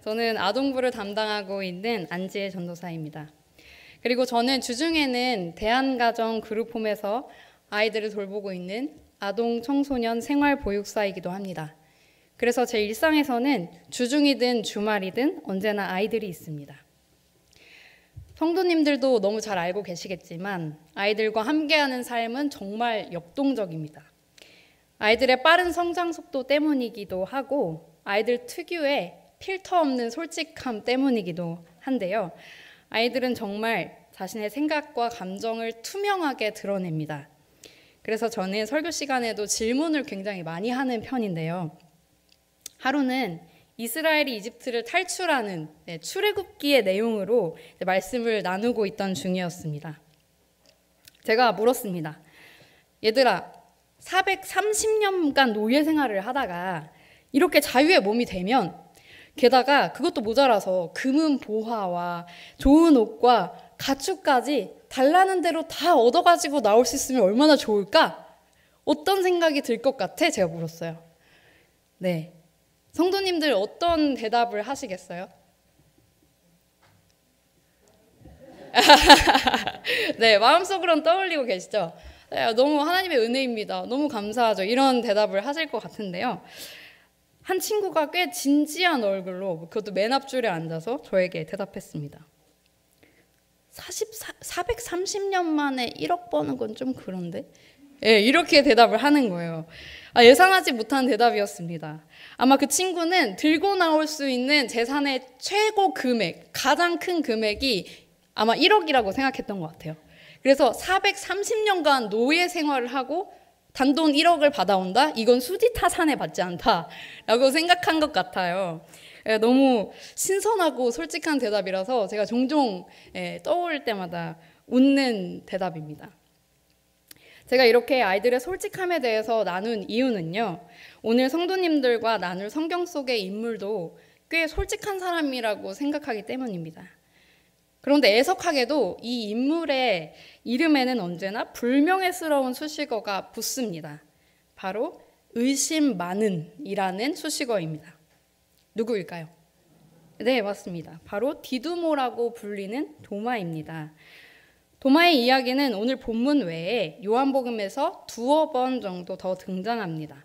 저는 아동부를 담당하고 있는 안지혜 전도사입니다. 그리고 저는 주중에는 대한가정 그룹홈에서 아이들을 돌보고 있는 아동 청소년 생활보육사이기도 합니다. 그래서 제 일상에서는 주중이든 주말이든 언제나 아이들이 있습니다. 성도님들도 너무 잘 알고 계시겠지만 아이들과 함께하는 삶은 정말 역동적입니다. 아이들의 빠른 성장 속도 때문이기도 하고 아이들 특유의 필터 없는 솔직함 때문이기도 한데요. 아이들은 정말 자신의 생각과 감정을 투명하게 드러냅니다. 그래서 저는 설교 시간에도 질문을 굉장히 많이 하는 편인데요. 하루는 이스라엘이 이집트를 탈출하는 출애굽기의 내용으로 말씀을 나누고 있던 중이었습니다. 제가 물었습니다. 얘들아, 430년간 노예 생활을 하다가 이렇게 자유의 몸이 되면 게다가 그것도 모자라서 금은 보화와 좋은 옷과 가축까지 달라는 대로 다 얻어가지고 나올 수 있으면 얼마나 좋을까? 어떤 생각이 들 것 같아? 제가 물었어요. 네, 성도님들 어떤 대답을 하시겠어요? 네, 마음속으로는 떠올리고 계시죠? 네, 너무 하나님의 은혜입니다. 너무 감사하죠. 이런 대답을 하실 것 같은데요. 한 친구가 꽤 진지한 얼굴로 그것도 맨 앞줄에 앉아서 저에게 대답했습니다. 430년 만에 1억 버는 건 좀 그런데? 네, 이렇게 대답을 하는 거예요. 예상하지 못한 대답이었습니다. 아마 그 친구는 들고 나올 수 있는 재산의 최고 금액, 가장 큰 금액이 아마 1억이라고 생각했던 것 같아요. 그래서 430년간 노예 생활을 하고 단돈 1억을 받아온다? 이건 수지타산에 받지 않다라고 생각한 것 같아요. 너무 신선하고 솔직한 대답이라서 제가 종종 떠올 때마다 웃는 대답입니다. 제가 이렇게 아이들의 솔직함에 대해서 나눈 이유는요. 오늘 성도님들과 나눌 성경 속의 인물도 꽤 솔직한 사람이라고 생각하기 때문입니다. 그런데 애석하게도 이 인물의 이름에는 언제나 불명예스러운 수식어가 붙습니다. 바로 의심 많은이라는 수식어입니다. 누구일까요? 네, 맞습니다. 바로 디두모라고 불리는 도마입니다. 도마의 이야기는 오늘 본문 외에 요한복음에서 2번 정도 더 등장합니다.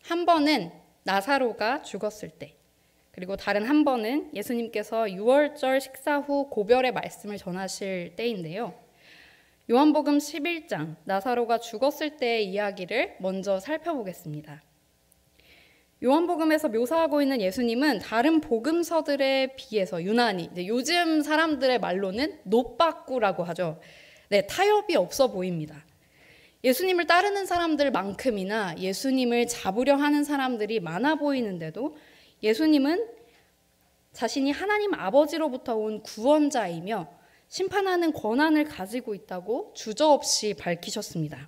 한 번은 나사로가 죽었을 때, 그리고 다른 한 번은 예수님께서 유월절 식사 후 고별의 말씀을 전하실 때인데요. 요한복음 11장 나사로가 죽었을 때의 이야기를 먼저 살펴보겠습니다. 요한복음에서 묘사하고 있는 예수님은 다른 복음서들에 비해서 유난히 요즘 사람들의 말로는 노빠꾸라고 하죠. 네, 타협이 없어 보입니다. 예수님을 따르는 사람들만큼이나 예수님을 잡으려 하는 사람들이 많아 보이는데도 예수님은 자신이 하나님 아버지로부터 온 구원자이며 심판하는 권한을 가지고 있다고 주저없이 밝히셨습니다.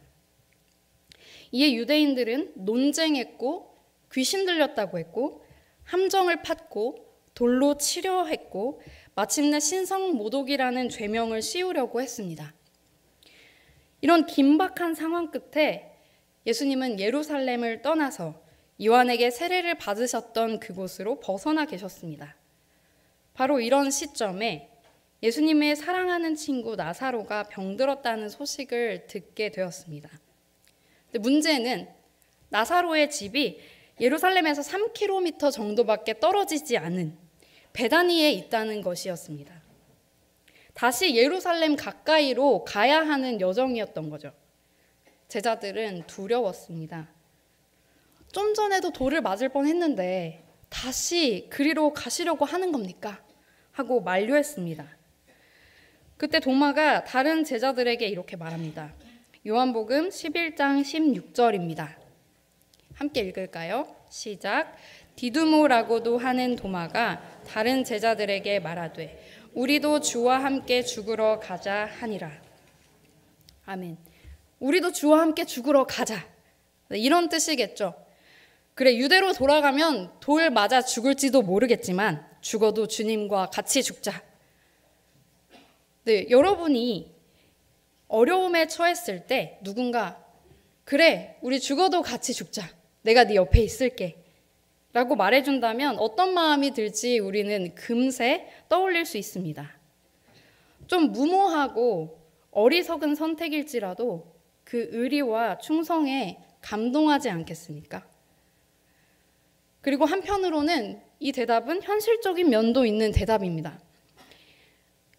이에 유대인들은 논쟁했고 귀신 들렸다고 했고 함정을 팠고 돌로 치려 했고 마침내 신성모독이라는 죄명을 씌우려고 했습니다. 이런 긴박한 상황 끝에 예수님은 예루살렘을 떠나서 요한에게 세례를 받으셨던 그곳으로 벗어나 계셨습니다. 바로 이런 시점에 예수님의 사랑하는 친구 나사로가 병들었다는 소식을 듣게 되었습니다. 근데 문제는 나사로의 집이 예루살렘에서 3km 정도밖에 떨어지지 않은 베다니에 있다는 것이었습니다. 다시 예루살렘 가까이로 가야 하는 여정이었던 거죠. 제자들은 두려웠습니다. 좀 전에도 돌을 맞을 뻔했는데 다시 그리로 가시려고 하는 겁니까? 하고 만류했습니다. 그때 도마가 다른 제자들에게 이렇게 말합니다. 요한복음 11장 16절입니다. 함께 읽을까요? 시작. 디두모라고도 하는 도마가 다른 제자들에게 말하되 우리도 주와 함께 죽으러 가자 하니라. 아멘. 우리도 주와 함께 죽으러 가자. 이런 뜻이겠죠. 그래, 유대로 돌아가면 돌 맞아 죽을지도 모르겠지만 죽어도 주님과 같이 죽자. 네, 여러분이 어려움에 처했을 때 누군가 그래, 우리 죽어도 같이 죽자. 내가 네 옆에 있을게. 라고 말해준다면 어떤 마음이 들지 우리는 금세 떠올릴 수 있습니다. 좀 무모하고 어리석은 선택일지라도 그 의리와 충성에 감동하지 않겠습니까? 그리고 한편으로는 이 대답은 현실적인 면도 있는 대답입니다.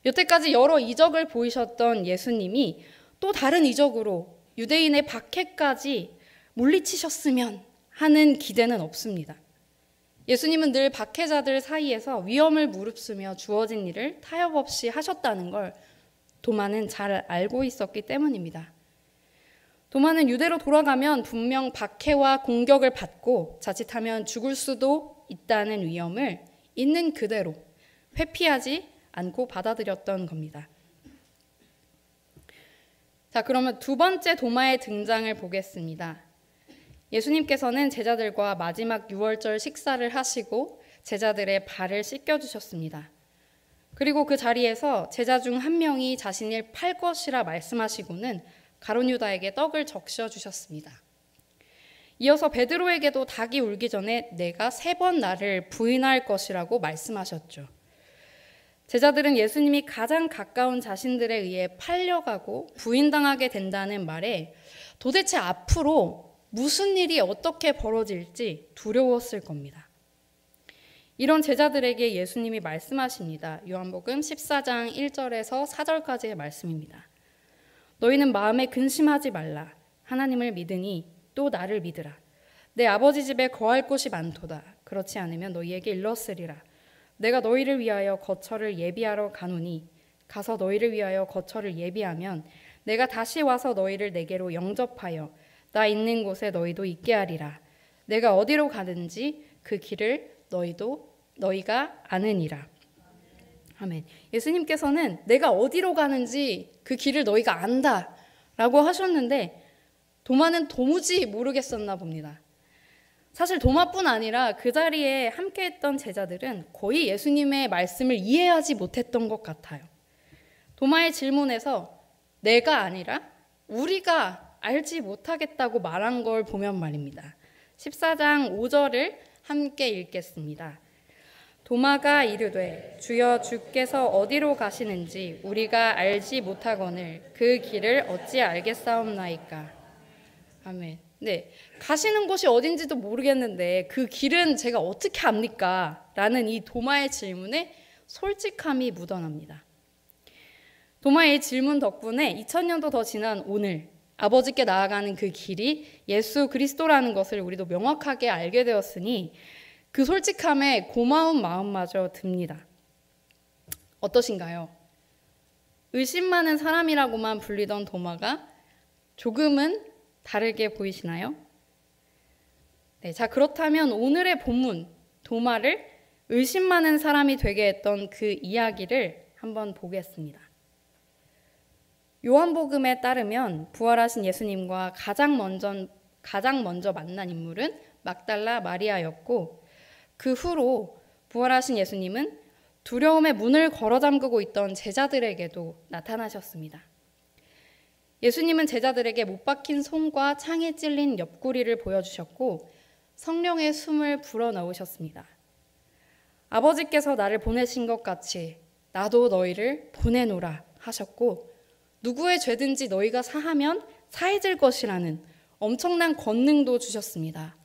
여태까지 여러 이적을 보이셨던 예수님이 또 다른 이적으로 유대인의 박해까지 물리치셨으면 하는 기대는 없습니다. 예수님은 늘 박해자들 사이에서 위험을 무릅쓰며 주어진 일을 타협 없이 하셨다는 걸 도마는 잘 알고 있었기 때문입니다. 도마는 유대로 돌아가면 분명 박해와 공격을 받고 자칫하면 죽을 수도 있다는 위험을 있는 그대로 회피하지 않고 받아들였던 겁니다. 자, 그러면 두 번째 도마의 등장을 보겠습니다. 예수님께서는 제자들과 마지막 유월절 식사를 하시고 제자들의 발을 씻겨주셨습니다. 그리고 그 자리에서 제자 중 한 명이 자신을 팔 것이라 말씀하시고는 가룟 유다에게 떡을 적셔주셨습니다. 이어서 베드로에게도 닭이 울기 전에 내가 3번 나를 부인할 것이라고 말씀하셨죠. 제자들은 예수님이 가장 가까운 자신들에 의해 팔려가고 부인당하게 된다는 말에 도대체 앞으로 무슨 일이 어떻게 벌어질지 두려웠을 겁니다. 이런 제자들에게 예수님이 말씀하십니다. 요한복음 14장 1절에서 4절까지의 말씀입니다. 너희는 마음에 근심하지 말라. 하나님을 믿으니 또 나를 믿으라. 내 아버지 집에 거할 곳이 많도다. 그렇지 않으면 너희에게 일렀으리라. 내가 너희를 위하여 거처를 예비하러 가노니 가서 너희를 위하여 거처를 예비하면 내가 다시 와서 너희를 내게로 영접하여 나 있는 곳에 너희도 있게 하리라. 내가 어디로 가든지 그 길을 너희가 아느니라. 아멘. 예수님께서는 내가 어디로 가는지 그 길을 너희가 안다 라고 하셨는데 도마는 도무지 모르겠었나 봅니다. 사실 도마뿐 아니라 그 자리에 함께했던 제자들은 거의 예수님의 말씀을 이해하지 못했던 것 같아요. 도마의 질문에서 내가 아니라 우리가 알지 못하겠다고 말한 걸 보면 말입니다. 14장 5절을 함께 읽겠습니다. 도마가 이르되 주여 주께서 어디로 가시는지 우리가 알지 못하거늘 그 길을 어찌 알겠사옵나이까. 아멘. 네, 가시는 곳이 어딘지도 모르겠는데 그 길은 제가 어떻게 압니까? 라는 이 도마의 질문에 솔직함이 묻어납니다. 도마의 질문 덕분에 2000년도 더 지난 오늘 아버지께 나아가는 그 길이 예수 그리스도라는 것을 우리도 명확하게 알게 되었으니 그 솔직함에 고마운 마음마저 듭니다. 어떠신가요? 의심 많은 사람이라고만 불리던 도마가 조금은 다르게 보이시나요? 네, 자, 그렇다면 오늘의 본문 도마를 의심 많은 사람이 되게 했던 그 이야기를 한번 보겠습니다. 요한복음에 따르면 부활하신 예수님과 가장 먼저 만난 인물은 막달라 마리아였고 그 후로 부활하신 예수님은 두려움의 문을 걸어 잠그고 있던 제자들에게도 나타나셨습니다. 예수님은 제자들에게 못 박힌 손과 창에 찔린 옆구리를 보여주셨고 성령의 숨을 불어넣으셨습니다. 아버지께서 나를 보내신 것 같이 나도 너희를 보내노라 하셨고 누구의 죄든지 너희가 사하면 사해질 것이라는 엄청난 권능도 주셨습니다.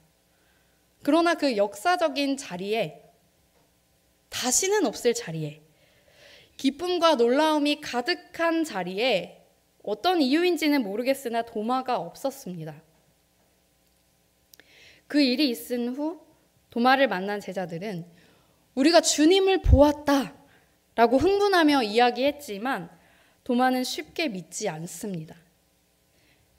그러나 그 역사적인 자리에 다시는 없을 자리에 기쁨과 놀라움이 가득한 자리에 어떤 이유인지는 모르겠으나 도마가 없었습니다. 그 일이 있은 후 도마를 만난 제자들은 우리가 주님을 보았다 라고 흥분하며 이야기했지만 도마는 쉽게 믿지 않습니다.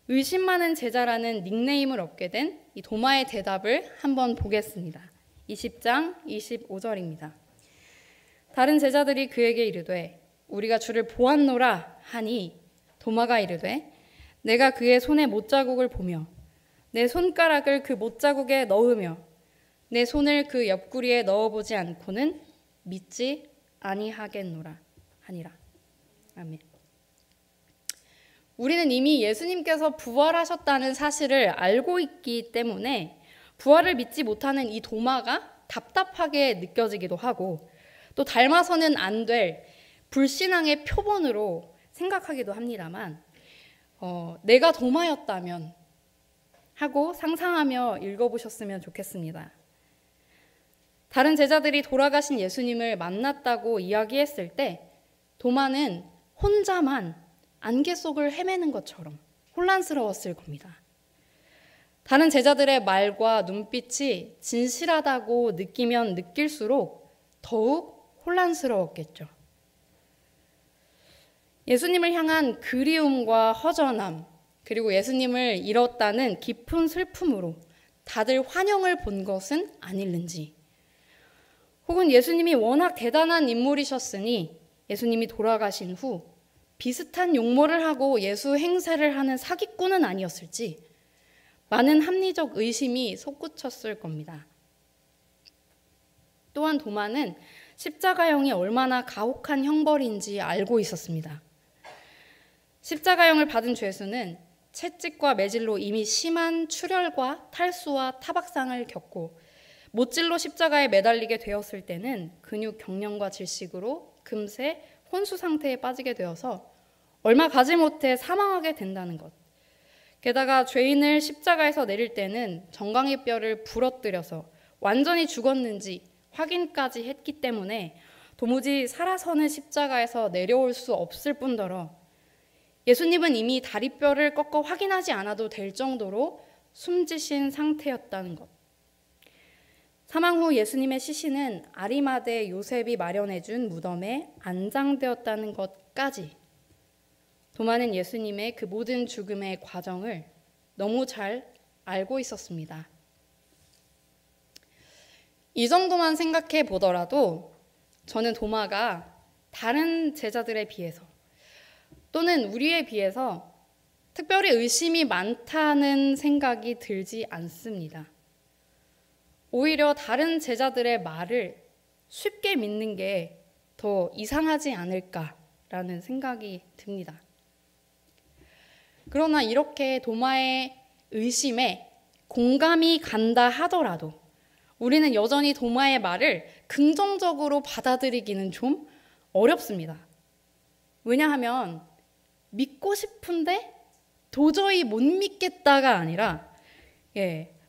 의심 많은 제자라는 닉네임을 얻게 된 이 도마의 대답을 한번 보겠습니다. 20장 25절입니다. 다른 제자들이 그에게 이르되 우리가 주를 보았노라 하니 도마가 이르되 내가 그의 손에 못자국을 보며 내 손가락을 그 못자국에 넣으며 내 손을 그 옆구리에 넣어보지 않고는 믿지 아니하겠노라 하니라. 아멘. 우리는 이미 예수님께서 부활하셨다는 사실을 알고 있기 때문에 부활을 믿지 못하는 이 도마가 답답하게 느껴지기도 하고 또 닮아서는 안 될 불신앙의 표본으로 생각하기도 합니다만 내가 도마였다면 하고 상상하며 읽어보셨으면 좋겠습니다. 다른 제자들이 돌아가신 예수님을 만났다고 이야기했을 때 도마는 혼자만 안개 속을 헤매는 것처럼 혼란스러웠을 겁니다. 다른 제자들의 말과 눈빛이 진실하다고 느끼면 느낄수록 더욱 혼란스러웠겠죠. 예수님을 향한 그리움과 허전함, 그리고 예수님을 잃었다는 깊은 슬픔으로 다들 환영을 본 것은 아닐는지, 혹은 예수님이 워낙 대단한 인물이셨으니 예수님이 돌아가신 후 비슷한 용모를 하고 예수 행세를 하는 사기꾼은 아니었을지 많은 합리적 의심이 솟구쳤을 겁니다. 또한 도마는 십자가형이 얼마나 가혹한 형벌인지 알고 있었습니다. 십자가형을 받은 죄수는 채찍과 매질로 이미 심한 출혈과 탈수와 타박상을 겪고 못질로 십자가에 매달리게 되었을 때는 근육 경련과 질식으로 금세 혼수 상태에 빠지게 되어서 얼마 가지 못해 사망하게 된다는 것. 게다가 죄인을 십자가에서 내릴 때는 정강이 뼈를 부러뜨려서 완전히 죽었는지 확인까지 했기 때문에 도무지 살아서는 십자가에서 내려올 수 없을 뿐더러 예수님은 이미 다리뼈를 꺾어 확인하지 않아도 될 정도로 숨지신 상태였다는 것. 사망 후 예수님의 시신은 아리마대 요셉이 마련해준 무덤에 안장되었다는 것까지 도마는 예수님의 그 모든 죽음의 과정을 너무 잘 알고 있었습니다. 이 정도만 생각해 보더라도 저는 도마가 다른 제자들에 비해서 또는 우리에 비해서 특별히 의심이 많다는 생각이 들지 않습니다. 오히려 다른 제자들의 말을 쉽게 믿는 게 더 이상하지 않을까라는 생각이 듭니다. 그러나 이렇게 도마의 의심에 공감이 간다 하더라도 우리는 여전히 도마의 말을 긍정적으로 받아들이기는 좀 어렵습니다. 왜냐하면 믿고 싶은데 도저히 못 믿겠다가 아니라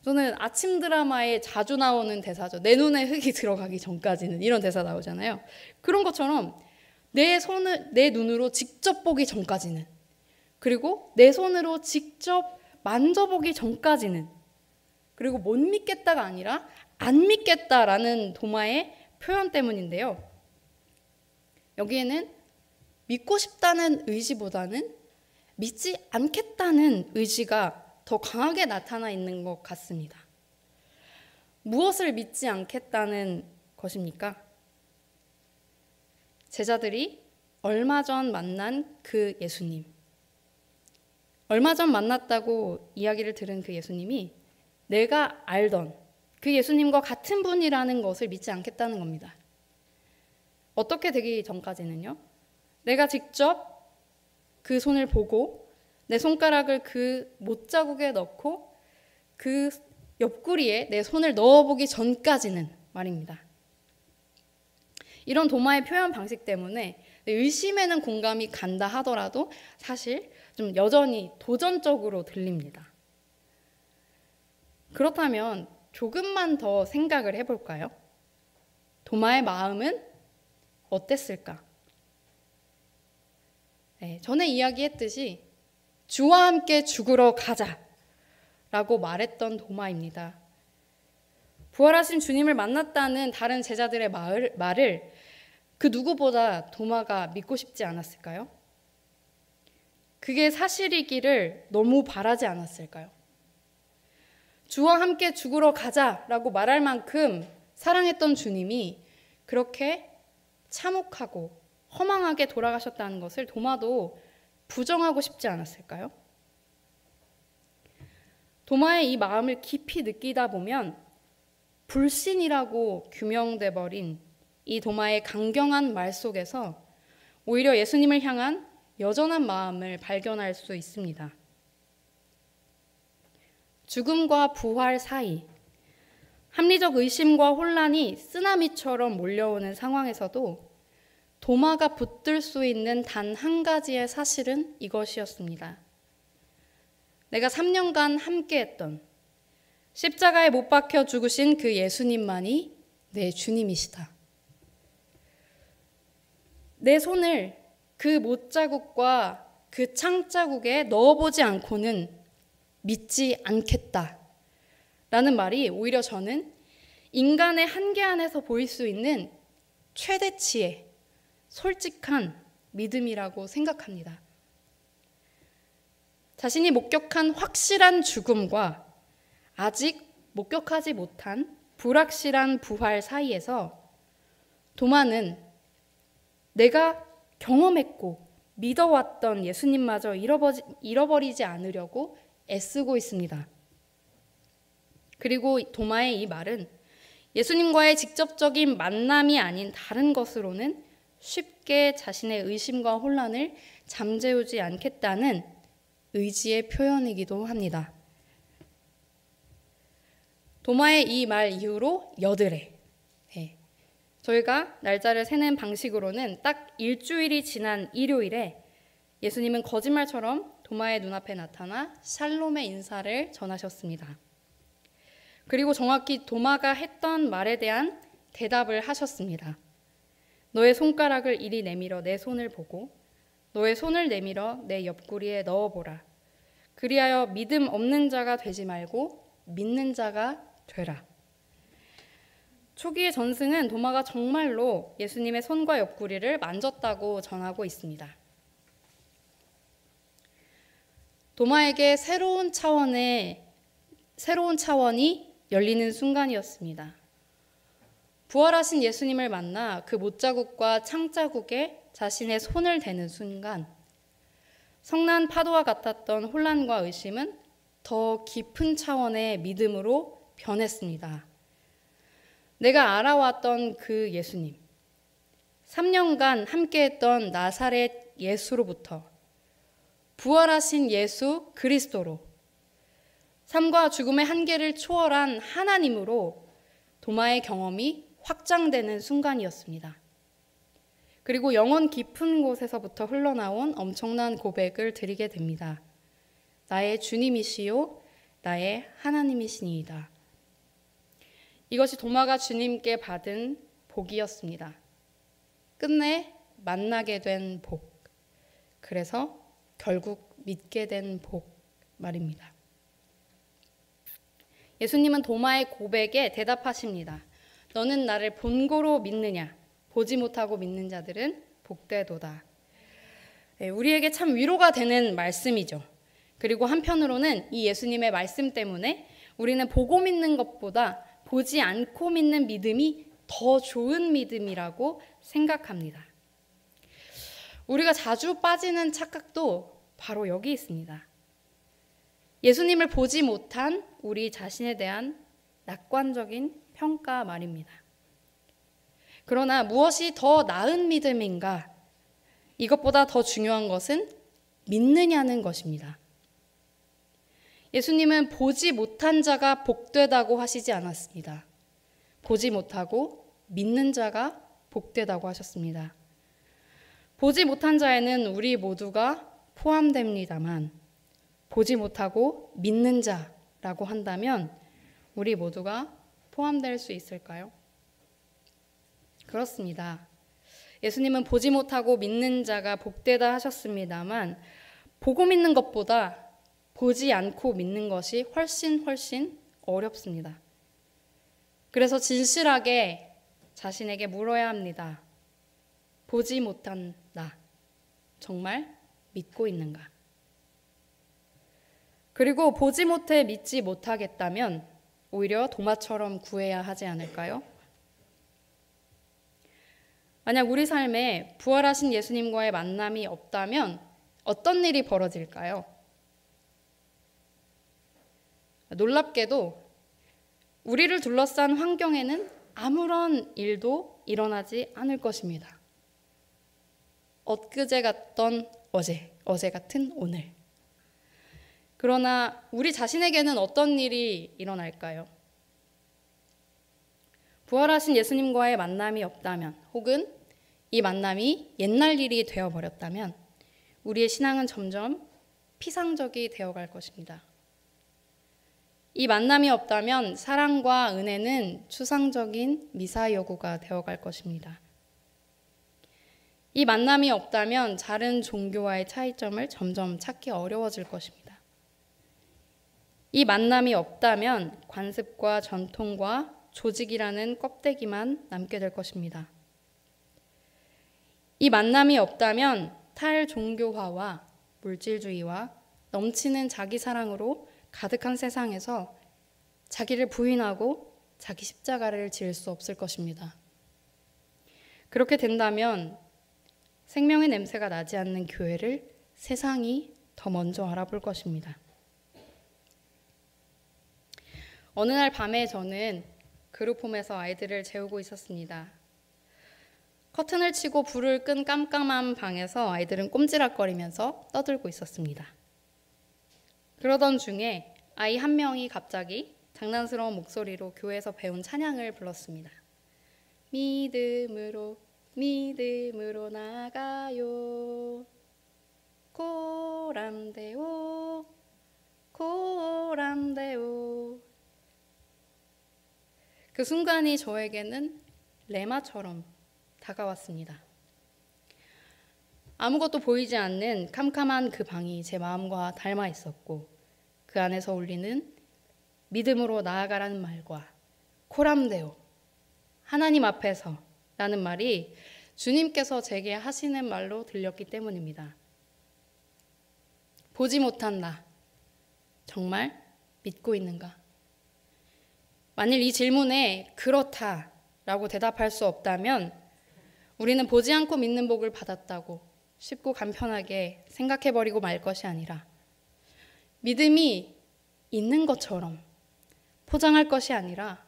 저는 아침 드라마에 자주 나오는 대사죠. 내 눈에 흙이 들어가기 전까지는 이런 대사 나오잖아요. 그런 것처럼 내 눈으로 직접 보기 전까지는 그리고 내 손으로 직접 만져보기 전까지는 그리고 못 믿겠다가 아니라 안 믿겠다라는 도마의 표현 때문인데요. 여기에는 믿고 싶다는 의지보다는 믿지 않겠다는 의지가 더 강하게 나타나 있는 것 같습니다. 무엇을 믿지 않겠다는 것입니까? 제자들이 얼마 전 만난 그 예수님, 얼마 전 만났다고 이야기를 들은 그 예수님이 내가 알던 그 예수님과 같은 분이라는 것을 믿지 않겠다는 겁니다. 어떻게 되기 전까지는요? 내가 직접 그 손을 보고 내 손가락을 그 못자국에 넣고 그 옆구리에 내 손을 넣어보기 전까지는 말입니다. 이런 도마의 표현 방식 때문에 의심에는 공감이 간다 하더라도 사실 좀 여전히 도전적으로 들립니다. 그렇다면 조금만 더 생각을 해볼까요? 도마의 마음은 어땠을까? 전에 이야기했듯이 주와 함께 죽으러 가자라고 말했던 도마입니다. 부활하신 주님을 만났다는 다른 제자들의 말을 그 누구보다 도마가 믿고 싶지 않았을까요? 그게 사실이기를 너무 바라지 않았을까요? 주와 함께 죽으러 가자라고 말할 만큼 사랑했던 주님이 그렇게 참혹하고 허망하게 돌아가셨다는 것을 도마도 부정하고 싶지 않았을까요? 도마의 이 마음을 깊이 느끼다 보면 불신이라고 규명돼 버린 이 도마의 강경한 말 속에서 오히려 예수님을 향한 여전한 마음을 발견할 수 있습니다. 죽음과 부활 사이, 합리적 의심과 혼란이 쓰나미처럼 몰려오는 상황에서도 도마가 붙들 수 있는 단 한 가지의 사실은 이것이었습니다. 내가 3년간 함께했던, 십자가에 못 박혀 죽으신 그 예수님만이 내 주님이시다. 내 손을 그 못자국과 그 창자국에 넣어보지 않고는 믿지 않겠다 라는 말이 오히려 저는 인간의 한계 안에서 보일 수 있는 최대치의 솔직한 믿음이라고 생각합니다. 자신이 목격한 확실한 죽음과 아직 목격하지 못한 불확실한 부활 사이에서 도마는 내가 경험했고 믿어왔던 예수님마저 잃어버리지 않으려고 애쓰고 있습니다. 그리고 도마의 이 말은 예수님과의 직접적인 만남이 아닌 다른 것으로는 쉽게 자신의 의심과 혼란을 잠재우지 않겠다는 의지의 표현이기도 합니다. 도마의 이 말 이후로 여드레. 저희가 날짜를 세는 방식으로는 딱 일주일이 지난 일요일에 예수님은 거짓말처럼 도마의 눈앞에 나타나 샬롬의 인사를 전하셨습니다. 그리고 정확히 도마가 했던 말에 대한 대답을 하셨습니다. 너의 손가락을 이리 내밀어 내 손을 보고 너의 손을 내밀어 내 옆구리에 넣어보라. 그리하여 믿음 없는 자가 되지 말고 믿는 자가 되라. 초기의 전승은 도마가 정말로 예수님의 손과 옆구리를 만졌다고 전하고 있습니다. 도마에게 새로운 차원이 열리는 순간이었습니다. 부활하신 예수님을 만나 그 못자국과 창자국에 자신의 손을 대는 순간 성난 파도와 같았던 혼란과 의심은 더 깊은 차원의 믿음으로 변했습니다. 내가 알아왔던 그 예수님, 3년간 함께했던 나사렛 예수로부터 부활하신 예수 그리스도로 삶과 죽음의 한계를 초월한 하나님으로 도마의 경험이 확장되는 순간이었습니다. 그리고 영혼 깊은 곳에서부터 흘러나온 엄청난 고백을 드리게 됩니다. 나의 주님이시요 나의 하나님이시니이다. 이것이 도마가 주님께 받은 복이었습니다. 끝내 만나게 된 복. 그래서 결국 믿게 된 복 말입니다. 예수님은 도마의 고백에 대답하십니다. 너는 나를 본고로 믿느냐? 보지 못하고 믿는 자들은 복되도다. 우리에게 참 위로가 되는 말씀이죠. 그리고 한편으로는 이 예수님의 말씀 때문에 우리는 보고 믿는 것보다 보지 않고 믿는 믿음이 더 좋은 믿음이라고 생각합니다. 우리가 자주 빠지는 착각도 바로 여기 있습니다. 예수님을 보지 못한 우리 자신에 대한 낙관적인 평가 말입니다. 그러나 무엇이 더 나은 믿음인가? 이것보다 더 중요한 것은 믿느냐는 것입니다. 예수님은 보지 못한 자가 복되다고 하시지 않았습니다. 보지 못하고 믿는 자가 복되다고 하셨습니다. 보지 못한 자에는 우리 모두가 포함됩니다만 보지 못하고 믿는 자라고 한다면 우리 모두가 포함될 수 있을까요? 그렇습니다. 예수님은 보지 못하고 믿는 자가 복되다 하셨습니다만 보고 믿는 것보다 보지 않고 믿는 것이 훨씬 어렵습니다. 그래서 진실하게 자신에게 물어야 합니다. 보지 못한 나, 정말 믿고 있는가? 그리고 보지 못해 믿지 못하겠다면 오히려 도마처럼 구해야 하지 않을까요? 만약 우리 삶에 부활하신 예수님과의 만남이 없다면 어떤 일이 벌어질까요? 놀랍게도 우리를 둘러싼 환경에는 아무런 일도 일어나지 않을 것입니다. 엊그제 같던 어제 같은 오늘. 그러나 우리 자신에게는 어떤 일이 일어날까요? 부활하신 예수님과의 만남이 없다면, 혹은 이 만남이 옛날 일이 되어버렸다면 우리의 신앙은 점점 피상적이 되어갈 것입니다. 이 만남이 없다면 사랑과 은혜는 추상적인 미사여구가 되어갈 것입니다. 이 만남이 없다면 다른 종교와의 차이점을 점점 찾기 어려워질 것입니다. 이 만남이 없다면 관습과 전통과 조직이라는 껍데기만 남게 될 것입니다. 이 만남이 없다면 탈종교화와 물질주의와 넘치는 자기 사랑으로 가득한 세상에서 자기를 부인하고 자기 십자가를 지을 수 없을 것입니다. 그렇게 된다면 생명의 냄새가 나지 않는 교회를 세상이 더 먼저 알아볼 것입니다. 어느 날 밤에 저는 그룹홈에서 아이들을 재우고 있었습니다. 커튼을 치고 불을 끈 깜깜한 방에서 아이들은 꼼지락거리면서 떠들고 있었습니다. 그러던 중에 아이 한 명이 갑자기 장난스러운 목소리로 교회에서 배운 찬양을 불렀습니다. 믿음으로 믿음으로 나가요. 고람되오 고람되오. 그 순간이 저에게는 레마처럼 다가왔습니다. 아무것도 보이지 않는 캄캄한 그 방이 제 마음과 닮아 있었고 그 안에서 울리는 믿음으로 나아가라는 말과 코람데오, 하나님 앞에서 라는 말이 주님께서 제게 하시는 말로 들렸기 때문입니다. 보지 못한 나, 정말 믿고 있는가? 만일 이 질문에 그렇다라고 대답할 수 없다면 우리는 보지 않고 믿는 복을 받았다고 쉽고 간편하게 생각해버리고 말 것이 아니라 믿음이 있는 것처럼 포장할 것이 아니라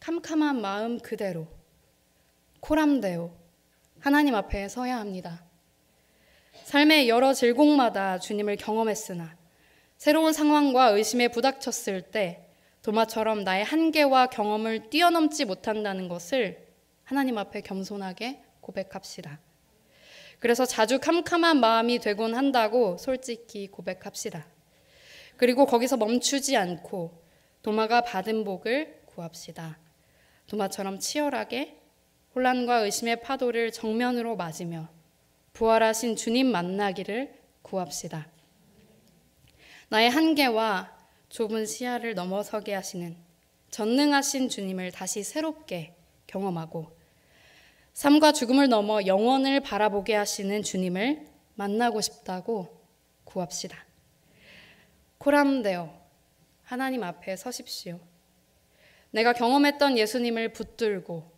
캄캄한 마음 그대로 코람데오 하나님 앞에 서야 합니다. 삶의 여러 질곡마다 주님을 경험했으나 새로운 상황과 의심에 부닥쳤을 때 도마처럼 나의 한계와 경험을 뛰어넘지 못한다는 것을 하나님 앞에 겸손하게 고백합시다. 그래서 자주 캄캄한 마음이 되곤 한다고 솔직히 고백합시다. 그리고 거기서 멈추지 않고 도마가 받은 복을 구합시다. 도마처럼 치열하게 혼란과 의심의 파도를 정면으로 맞으며 부활하신 주님 만나기를 구합시다. 나의 한계와 좁은 시야를 넘어서게 하시는 전능하신 주님을 다시 새롭게 경험하고 삶과 죽음을 넘어 영원을 바라보게 하시는 주님을 만나고 싶다고 구합시다. 코람데오, 하나님 앞에 서십시오. 내가 경험했던 예수님을 붙들고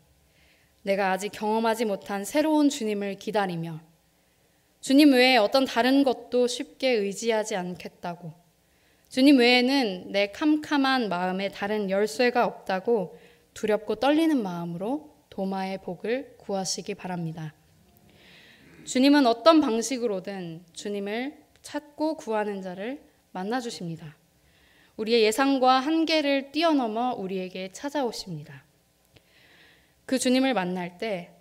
내가 아직 경험하지 못한 새로운 주님을 기다리며 주님 외에 어떤 다른 것도 쉽게 의지하지 않겠다고, 주님 외에는 내 캄캄한 마음에 다른 열쇠가 없다고 두렵고 떨리는 마음으로 도마의 복을 구하시기 바랍니다. 주님은 어떤 방식으로든 주님을 찾고 구하는 자를 만나주십니다. 우리의 예상과 한계를 뛰어넘어 우리에게 찾아오십니다. 그 주님을 만날 때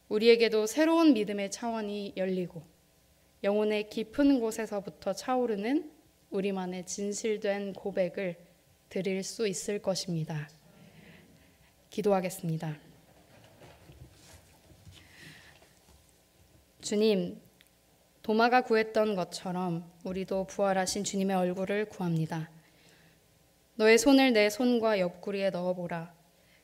우리에게도 새로운 믿음의 차원이 열리고 영혼의 깊은 곳에서부터 차오르는 우리만의 진실된 고백을 드릴 수 있을 것입니다. 기도하겠습니다. 주님, 도마가 구했던 것처럼 우리도 부활하신 주님의 얼굴을 구합니다. 너의 손을 내 손과 옆구리에 넣어보라.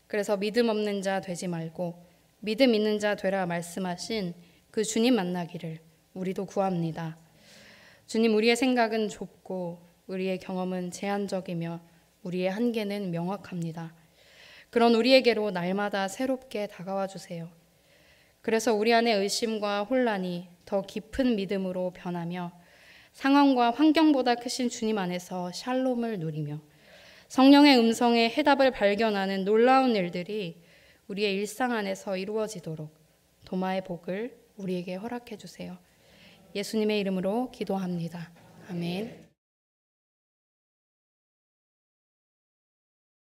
그래서 믿음 없는 자 되지 말고 믿음 있는 자 되라 말씀하신 그 주님 만나기를 우리도 구합니다. 주님, 우리의 생각은 좁고 우리의 경험은 제한적이며 우리의 한계는 명확합니다. 그런 우리에게로 날마다 새롭게 다가와 주세요. 그래서 우리 안의 의심과 혼란이 더 깊은 믿음으로 변하며 상황과 환경보다 크신 주님 안에서 샬롬을 누리며 성령의 음성에 해답을 발견하는 놀라운 일들이 우리의 일상 안에서 이루어지도록 도마의 복을 우리에게 허락해 주세요. 예수님의 이름으로 기도합니다. 아멘.